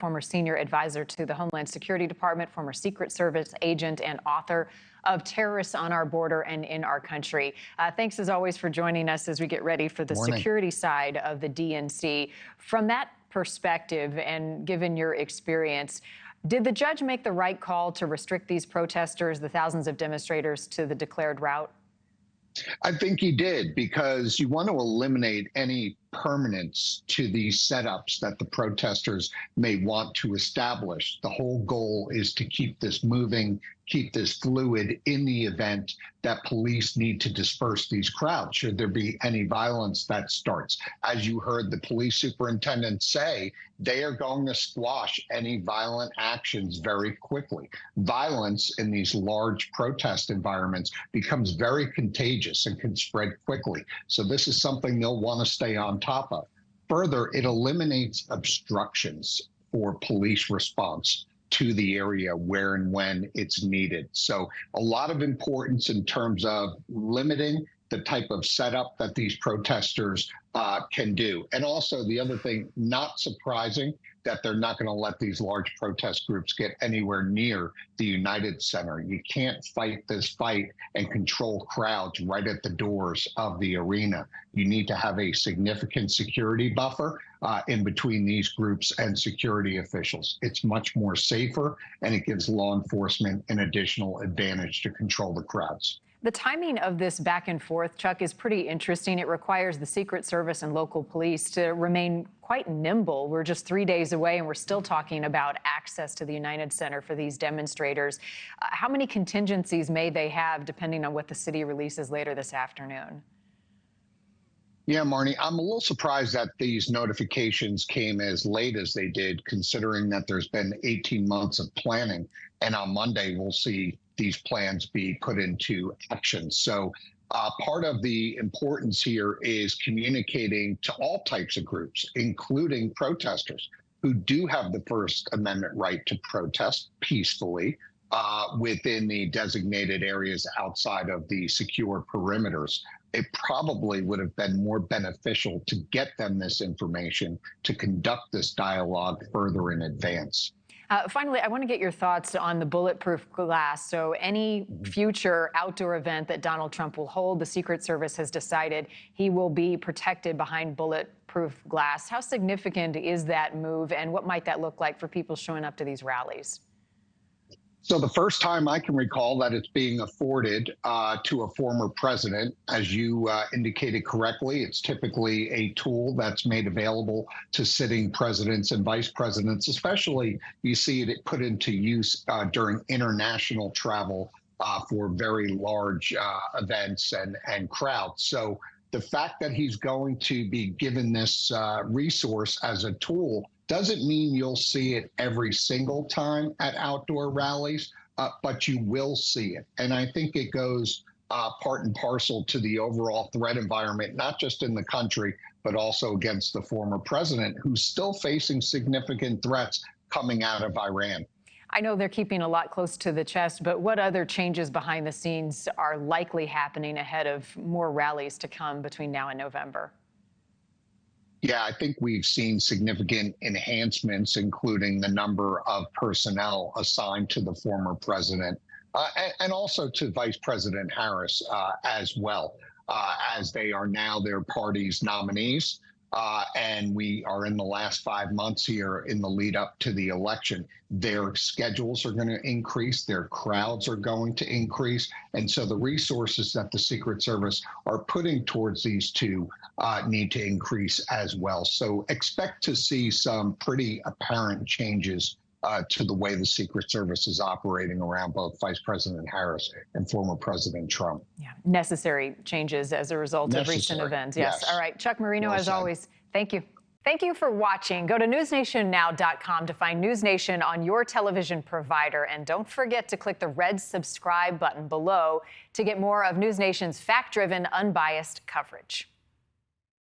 former senior advisor to the Homeland Security Department, former Secret Service agent, and author of Terrorists on Our Border and in Our Country. Thanks, as always, for joining us as we get ready for the security side of the DNC. From that perspective, and given your experience, did the judge make the right call to restrict these protesters, the thousands of demonstrators, to the declared route? I think he did, because you want to eliminate any permanence to these setups that the protesters may want to establish. The whole goal is to keep this moving, keep this fluid in the event that police need to disperse these crowds should there be any violence that starts. As you heard the police superintendent say, they are going to squash any violent actions very quickly. Violence in these large protest environments becomes very contagious and can spread quickly. So this is something they'll want to stay on top of. Further, it eliminates obstructions for police response to the area where and when it's needed. So a lot of importance in terms of limiting the type of setup that these protesters can do. And also the other thing, not surprising that they're not going to let these large protest groups get anywhere near the United Center. You can't fight this fight and control crowds right at the doors of the arena. You need to have a significant security buffer in between these groups and security officials. It's much more safer, and it gives law enforcement an additional advantage to control the crowds. The timing of this back and forth, Chuck, is pretty interesting. It requires the Secret Service and local police to remain quite nimble. We're just 3 days away, and we're still talking about access to the United Center for these demonstrators. How many contingencies may they have, depending on what the city releases later this afternoon? Yeah, Marni, I'm a little surprised that these notifications came as late as they did, considering that there's been 18 months of planning. And on Monday, we'll see these plans be put into action. So part of the importance here is communicating to all types of groups, including protesters, who do have the First Amendment right to protest peacefully within the designated areas outside of the secure perimeters. It probably would have been more beneficial to get them this information, to conduct this dialogue further in advance. Finally, I want to get your thoughts on the bulletproof glass. So any future outdoor event that Donald Trump will hold, the Secret Service has decided he will be protected behind bulletproof glass. How significant is that move, and what might that look like for people showing up to these rallies? So the first time I can recall that it's being afforded to a former president, as you indicated correctly, it's typically a tool that's made available to sitting presidents and vice presidents, especially you see it put into use during international travel for very large events and crowds. So the fact that he's going to be given this resource as a tool doesn't mean you'll see it every single time at outdoor rallies, but you will see it. And I think it goes part and parcel to the overall threat environment, not just in the country, but also against the former president, who's still facing significant threats coming out of Iran. I know they're keeping a lot close to the chest, but what other changes behind the scenes are likely happening ahead of more rallies to come between now and November? Yeah, I think we've seen significant enhancements, including the number of personnel assigned to the former president and also to Vice President Harris as well, as they are now their party's nominees. And we are in the last 5 months here in the lead up to the election. Their schedules are going to increase, their crowds are going to increase. And so the resources that the Secret Service are putting towards these two need to increase as well. So expect to see some pretty apparent changes to the way the Secret Service is operating around both Vice President Harris and former President Trump. Yeah, necessary changes as a result of recent events. Yes. All right, Chuck Marino, as always, thank you. Thank you for watching. Go to NewsNationNow.com to find NewsNation on your television provider. And don't forget to click the red subscribe button below to get more of NewsNation's fact-driven, unbiased coverage.